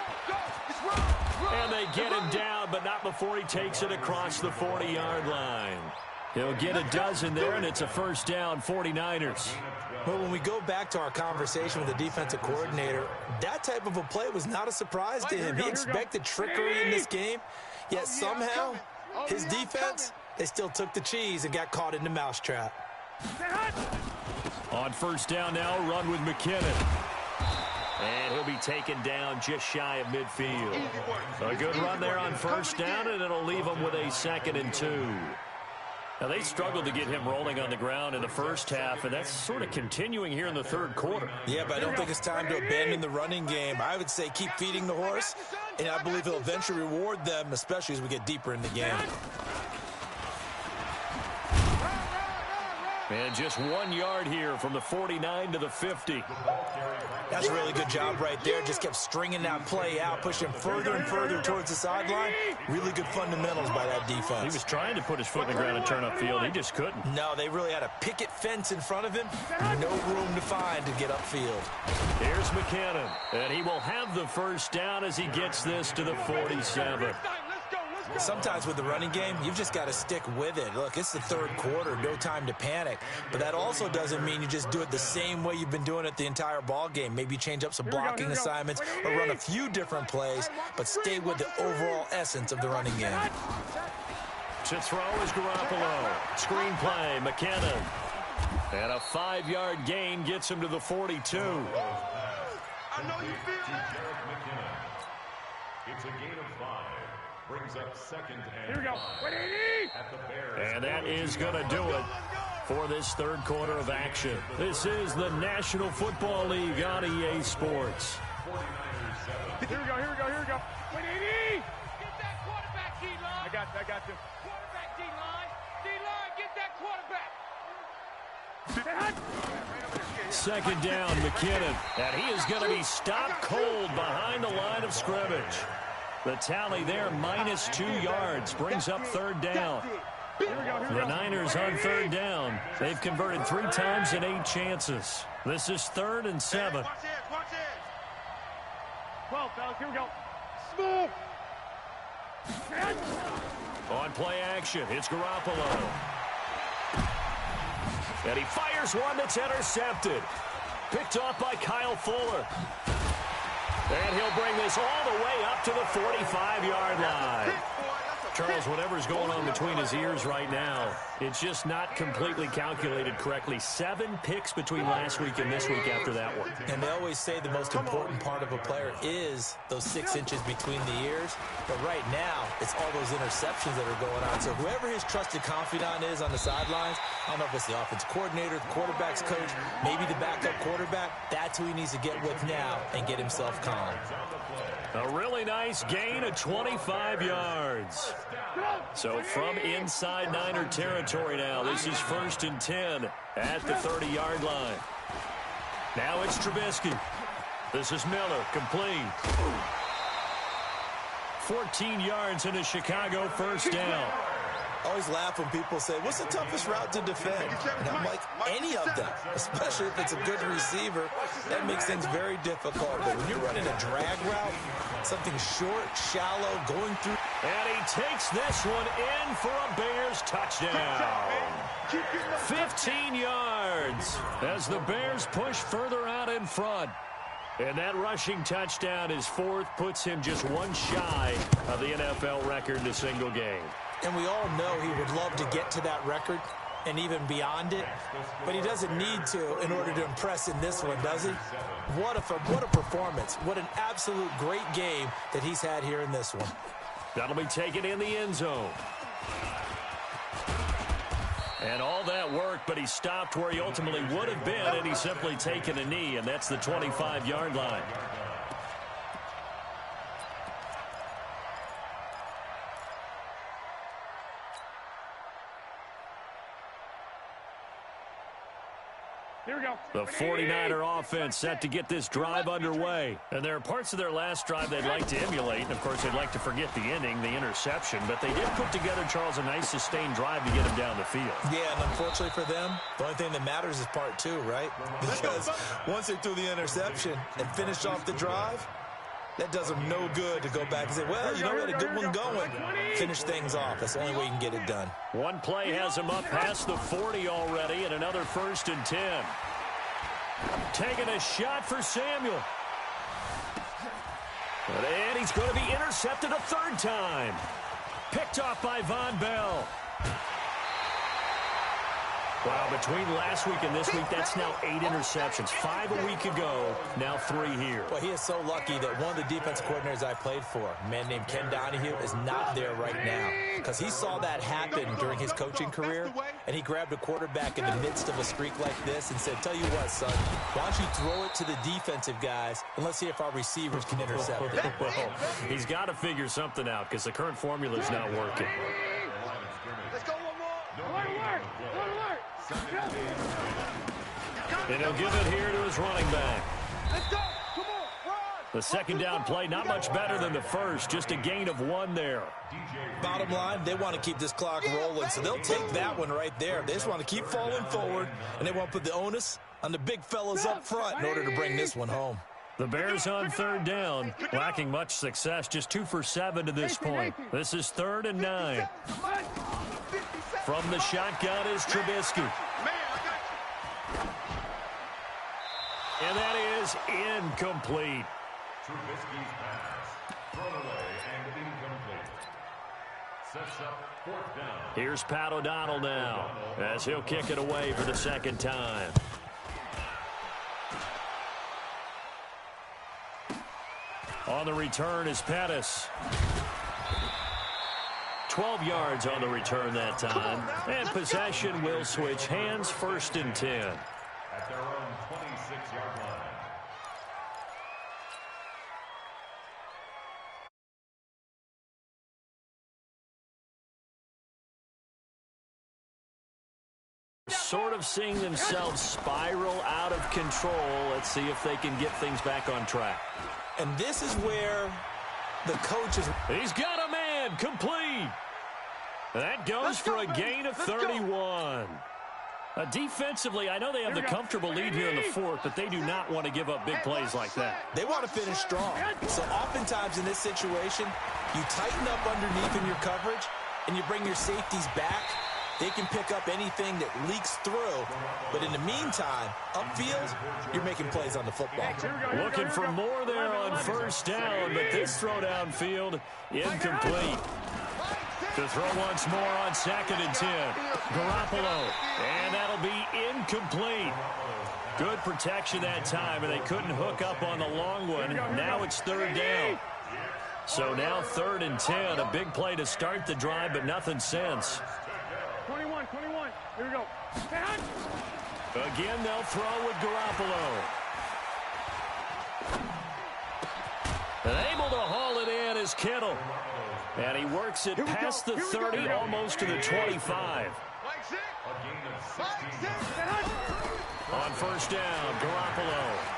And they get him down, but not before he takes it across the 40-yard line. He'll get a dozen there, and it's a first down, 49ers. Well, when we go back to our conversation with the defensive coordinator, that type of a play was not a surprise to him. He expected trickery in this game, yet somehow his defense, they still took the cheese and got caught in the mousetrap. On first down now, run with McKinnon. And he'll be taken down just shy of midfield. A good run there on first down, and it'll leave him with a 2nd and 2. Now, they struggled to get him rolling on the ground in the first half, and that's sort of continuing here in the 3rd quarter. Yeah, but I don't think it's time to abandon the running game. I would say keep feeding the horse, and I believe he'll eventually reward them, especially as we get deeper in the game. And just 1 yard here from the 49 to the 50. That's a really good job right there. Just kept stringing that play out, pushing further and further towards the sideline. Really good fundamentals by that defense. He was trying to put his foot in the ground and turn upfield. He just couldn't. No, they really had a picket fence in front of him. No room to find to get upfield. Here's McKinnon, and he will have the first down as he gets this to the 47. Sometimes with the running game, you've just got to stick with it. Look, it's the third quarter, no time to panic. But that also doesn't mean you just do it the same way you've been doing it the entire ball game. Maybe change up some blocking assignments or run a few different plays, but stay with the overall essence of the running game. To throw is Garoppolo. Screen play, McKinnon. And a 5-yard gain gets him to the 42. I know you feel that. It's a gain of 5. Brings up second and Here we go. 5 and that is going to do it for this third quarter of action. This is the National Football League on EA Sports. Here we go. 180. Get that quarterback, D-line. I got you. Quarterback, D-line. D-line, get that quarterback. Second down, McKinnon. And he is going to be stopped cold behind the line of scrimmage. The tally there, minus 2 yards, brings up third down. The Niners on third down. They've converted 3 times in 8 chances. This is 3rd and 7. Watch it. 12, fellas, here we go. Smooth. On play action, it's Garoppolo. And he fires one that's intercepted. Picked off by Kyle Fuller. And he'll bring this all the way up to the 45-yard line. Charles, whatever's going on between his ears right now, it's just not completely calculated correctly. 7 picks between last week and this week after that one. And they always say the most important part of a player is those 6 inches between the ears. But right now, it's all those interceptions that are going on. So whoever his trusted confidant is on the sidelines, I don't know if it's the offensive coordinator, the quarterback's coach, maybe the backup quarterback, that's who he needs to get with now and get himself calm. A really nice gain of 25 yards. So from inside Niner territory now, this is 1st and 10 at the 30-yard line. Now it's Trubisky. This is Miller, complete. 14 yards into Chicago, first down. I always laugh when people say, what's the toughest route to defend? And I'm like, any of them, especially if it's a good receiver. That makes things very difficult. But when you're running a drag route, something short, shallow, going through. And he takes this one in for a Bears touchdown. 15 yards as the Bears push further out in front. And that rushing touchdown, his 4th, puts him just 1 shy of the NFL record in a single game. And we all know he would love to get to that record and even beyond it, but he doesn't need to in order to impress in this one, does he? What a performance. What an absolute great game that he's had here in this one. That'll be taken in the end zone. And all that work, but he stopped where he ultimately would have been, and he's simply taken a knee, and that's the 25-yard line. Here we go. The 49er offense set to get this drive underway. And there are parts of their last drive they'd like to emulate. And, of course, they'd like to forget the ending, the interception. But they did put together, Charles, a nice sustained drive to get him down the field. Yeah, and unfortunately for them, the only thing that matters is part 2, right? Because once they threw the interception and finished off the drive, that does them no good to go back and say, well, you know, we had a good one going. Finish things off. That's the only way you can get it done. One play has him up past the 40 already, and another 1st and 10. Taking a shot for Samuel. And he's going to be intercepted a 3rd time. Picked off by Von Bell. Wow, between last week and this week, that's now 8 interceptions. 5 a week ago, now 3 here. Well, he is so lucky that one of the defense coordinators I played for, a man named Ken Donahue, is not there right now. Because he saw that happen during his coaching career, and he grabbed a quarterback in the midst of a streak like this and said, tell you what, son, why don't you throw it to the defensive guys, and let's see if our receivers can intercept it. Well, he's got to figure something out because the current formula is not working. Let's go one more. Alert, alert, alert. And he'll give it here to his running back. Let's go. Come on. Run. The second down play, not much better than the first. Just a gain of 1 there. Bottom line, they want to keep this clock rolling, so they'll take that one right there. They just want to keep falling forward, and they want to put the onus on the big fellas up front in order to bring this one home. The Bears on third down, lacking much success, just 2 for 7 to this point. This is 3rd and 9. From the shotgun is Trubisky. And that is incomplete. Trubisky's pass, thrown away and incomplete. Sets up 4th down. Here's Pat O'Donnell now, as he'll kick it away for the second time. On the return is Pettis. 12 yards on the return that time. And possession will switch hands, 1st and 10. At their own 26-yard line. Sort of seeing themselves spiral out of control. Let's see if they can get things back on track. And this is where the coach is. He's got a man, complete. That goes for a gain of 31. Defensively, I know they have the comfortable lead here in the 4th, but they do not want to give up big plays like that. They want to finish strong. So oftentimes in this situation, you tighten up underneath in your coverage, and you bring your safeties back. They can pick up anything that leaks through. But in the meantime, upfield, you're making plays on the football. Looking for more there on 1st down, but this throw downfield, incomplete. To throw once more on 2nd and 10. Garoppolo, and that'll be incomplete. Good protection that time, and they couldn't hook up on the long one. Now it's 3rd down. So now 3rd and 10, a big play to start the drive, but nothing since. 21. Here we go. Again, they'll throw with Garoppolo. And able to haul it in is Kittle. And he works it past the 30, almost to the 25. On 1st down, Garoppolo.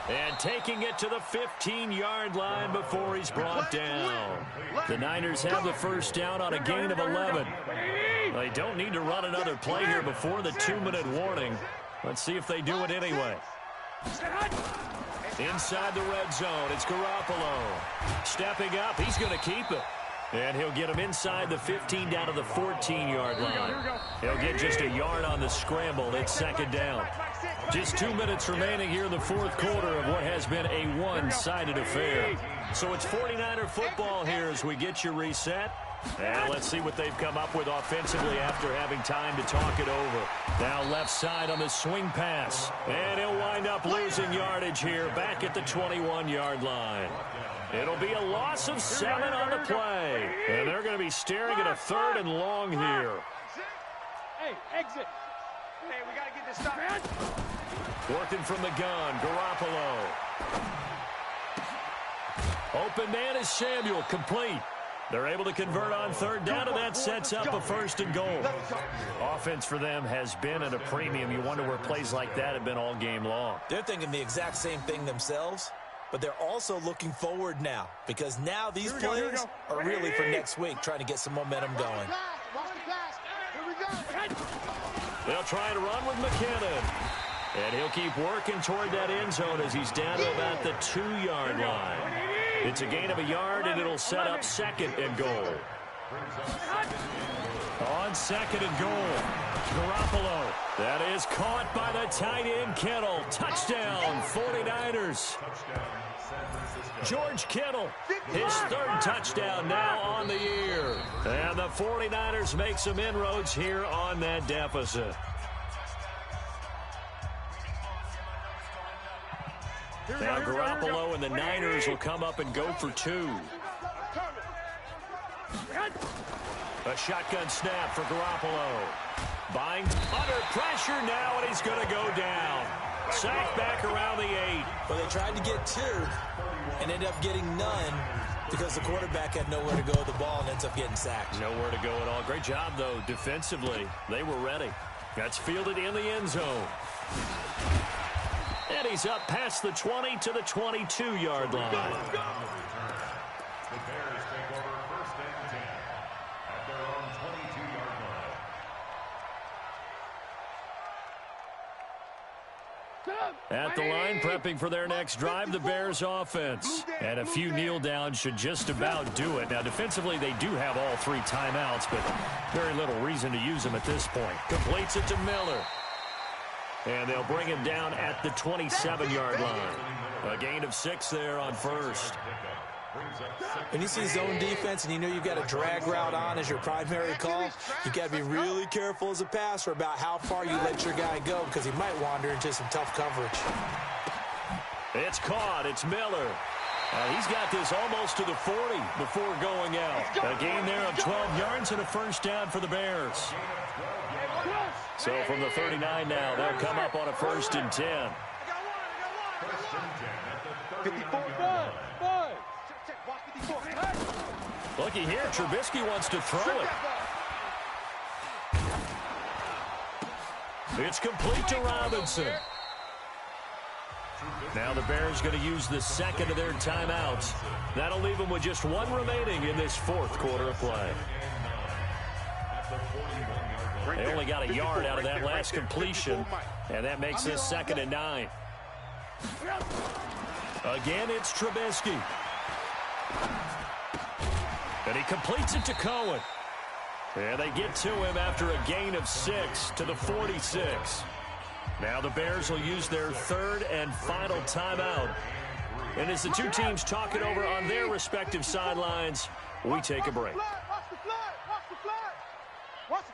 And taking it to the 15-yard line before he's brought down. The Niners have the 1st down on a gain of 11. They don't need to run another play here before the 2-minute warning. Let's see if they do it anyway. Inside the red zone, it's Garoppolo. Stepping up, he's going to keep it. And he'll get him inside the 15 down to the 14-yard line. He'll get just a yard on the scramble. It's 2nd down. Just 2 minutes remaining here in the 4th quarter of what has been a one-sided affair. So it's 49er football here as we get you reset. And let's see what they've come up with offensively after having time to talk it over. Now left side on the swing pass. And he'll wind up losing yardage here back at the 21-yard line. It'll be a loss of 7 on the play. And they're going to be staring at a 3rd and long here. Hey, exit. Hey, we got to get this stop. Working from the gun, Garoppolo. Open man is Samuel, complete. They're able to convert on 3rd down, and that sets up a 1st and goal. Offense for them has been at a premium. You wonder where plays like that have been all game long. They're thinking the exact same thing themselves, but they're also looking forward now because now these plays are really for next week, trying to get some momentum going. They'll try to run with McKinnon. And he'll keep working toward that end zone as he's down to about the 2-yard line. It's a gain of a yard, and it'll set up 2nd and goal. On 2nd and goal, Garoppolo. That is caught by the tight end, Kittle. Touchdown, 49ers. George Kittle, his 3rd touchdown now on the year. And the 49ers make some inroads here on that deficit. Now Garoppolo and the Niners will come up and go for 2. A shotgun snap for Garoppolo. Binds under pressure now, and he's going to go down. Sacked back around the 8. Well, they tried to get 2. and ended up getting none because the quarterback had nowhere to go with the ball and ends up getting sacked. Nowhere to go at all. Great job, though, defensively. They were ready. That's fielded in the end zone. And he's up past the 20 to the 22-yard line. The Bears take over 1st and 10 at their own 22-yard line. At the line, prepping for their next drive, the Bears offense. And a few kneel downs should just about do it. Now, defensively, they do have all 3 timeouts, but very little reason to use them at this point. Completes it to Miller. And they'll bring him down at the 27-yard line. A gain of 6 there on first. When you see zone defense and you know you've got a drag route on as your primary call, you've got to be really careful as a passer about how far you let your guy go because he might wander into some tough coverage. It's caught. It's Miller. He's got this almost to the 40 before going out. A gain there of 12 yards and a first down for the Bears. So from the 39 now, they'll come up on a 1st and 10. 54. Looky here, Trubisky wants to throw it. It's complete to Robinson. Now the Bears going to use the second of their timeouts. That'll leave them with just 1 remaining in this 4th quarter of play. They only got a yard out of that last completion, and that makes this 2nd and 9. Again, it's Trubisky. And he completes it to Cohen. And they get to him after a gain of 6 to the 46. Now the Bears will use their 3rd and final timeout. And as the two teams talk it over on their respective sidelines, we take a break. Watch the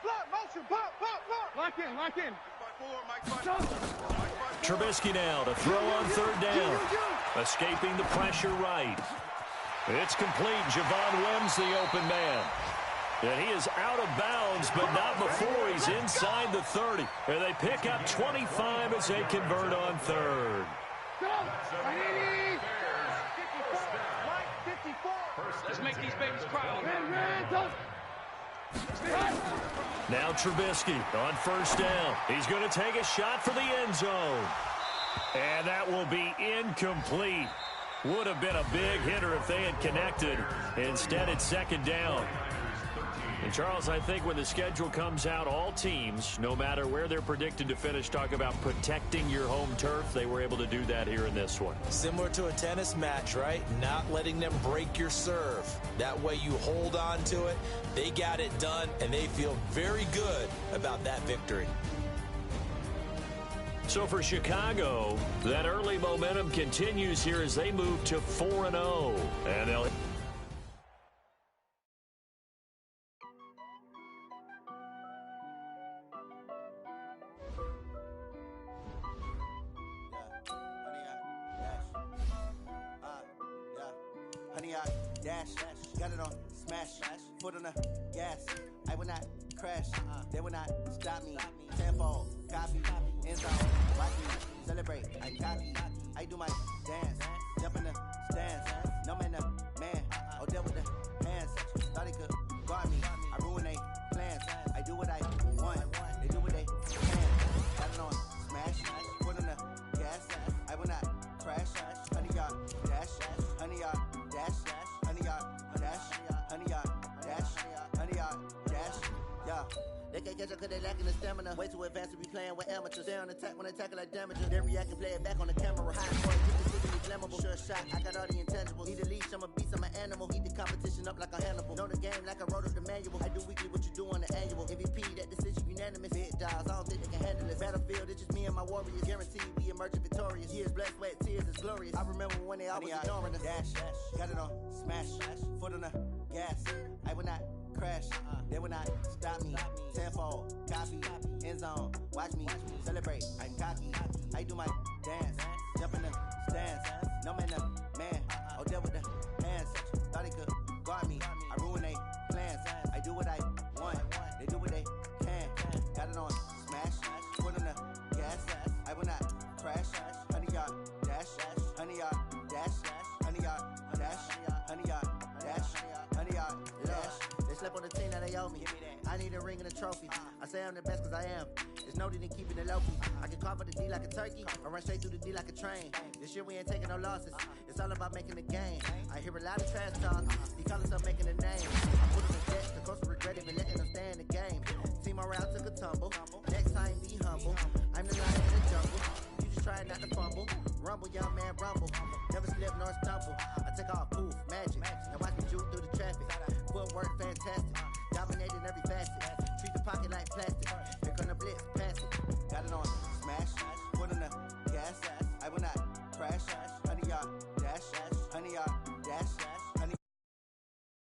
flat. Motion. Pop. Lock in. Trubisky now to throw on 3rd down. Escaping the pressure right. It's complete. Javon Wims, the open man. And he is out of bounds, but not before he's inside the 30. And they pick up 25 as they convert on 3rd. Let's make these babies cry. Now Trubisky on 1st down. He's going to take a shot for the end zone. And that will be incomplete. Would have been a big hitter if they had connected. Instead, it's 2nd down. And Charles, I think when the schedule comes out, all teams, no matter where they're predicted to finish, talk about protecting your home turf. They were able to do that here in this one. Similar to a tennis match, right? Not letting them break your serve. That way you hold on to it. They got it done, and they feel very good about that victory. So for Chicago, that early momentum continues here as they move to 4-0. And they'll... Honey, I dash, got it on, smash, foot on the gas. I will not crash, they will not stop me. Tenfold, copy, end zone, watch me celebrate. I copy, I do my dance, jump in the stands. No man, man, oh, deal with the hands. Thought he could guard me, I ruin they plans. I do what I want, they do what they can. Got it on, smash, foot on the gas. I will not crash, honey, y'all dash, honey, y'all dash, honey, y'all dash, honey, y'all dash, honey, y'all dash, yeah. They can't catch up cause they lacking the stamina. Way too advanced to be playing with amateurs. They on attack when they tackle like damages. Then react and play it back on the camera. Hot boy, just the flammable. Sure shot, I got all the intangibles. Need a leash, I'm a beast, I'm an animal. Heat the competition up like a Hannibal. Know the game like I wrote up the manual. I do weekly what you do on the annual. MVP, that decision unanimous. Big dogs, I don't think they can handle it. Battlefield, it's just me and my warriors. Guaranteed we emerging victorious. Years, blood, sweat, tears, it's glorious. I remember when they always ignoring us. Dash, got it on, smash, foot on the gas. I will not crash, they will not stop me. Tenfold, copy, end zone, watch me celebrate. I'm cocky, I do my dance, jump in the stands. No man, oh, deal with the hands. Thought he could guard me, I ruin they plans. I do what I want, they do what they can. Got it on, smash, foot on the gas. I will not crash, honey, y'all dash, honey, y'all dash, honey, y'all they owe me. I need a ring and a trophy. I say I'm the best cause I am. It's noted in keeping it low-key. I can carve up the D like a turkey, or run straight through the D like a train. This year we ain't taking no losses. It's all about making the game. I hear a lot of trash talk. He call himself making a name. I put him in debt. The coach regret even letting him stay in the game. Team morale took a tumble. Next time be humble. I'm the lion in the jungle. You just try not to fumble. Rumble, young man, rumble. Never slip nor stumble. I take off, poof, magic. Now watch me juke through the traffic. Footwork fantastic.